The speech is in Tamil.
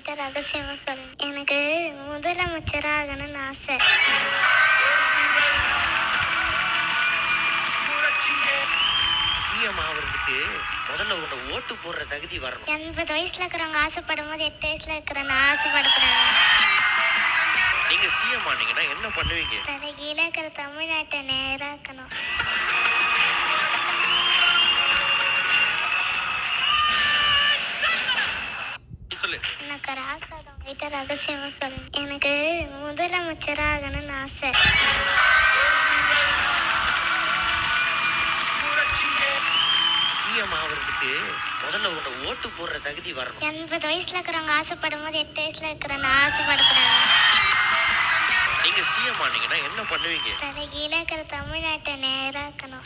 உங்ககிட்ட ரகசியமா சொல்றேன். எனக்கு முதலமைச்சர் ஆகணும்னு ஆசை. சிஎம் ஆகிறதுக்கு முதல்ல உன்னை ஓட்டு போடுற தகுதி வரணும். 80 வயசுல இருக்கிறவங்க ஆசைப்படும் போது 8 வயசுல இருக்கிற நான் ஆசைப்படக்கூடாது. நீங்க சிஎம் ஆனீங்கன்னா என்ன பண்ணுவீங்க? தலைகீழ இருக்கிற தமிழ்நாட்டை நேராக்கணும். சொல்லு. எனக்கு ஒரு ஆசை, உங்ககிட்ட ரகசியமா சொல்றேன். எனக்கு முதலமைச்சர் ஆகணும்னு ஆசை. சிஎம் ஆகிறதுக்கு முதல்ல உன்னை ஓட்டு போடுற தகுதி வரணும். 80 வயசுல இருக்கிறவங்க ஆசைப்படும் போது 8 வயசுல இருக்கிற நான் ஆசைப்படக்கூடாது. நீங்க சிஎம் ஆனீங்கன்னா என்ன பண்ணுவீங்க? தலைகீழ இருக்கிற தமிழ்நாட்டை நேராக்கணும்.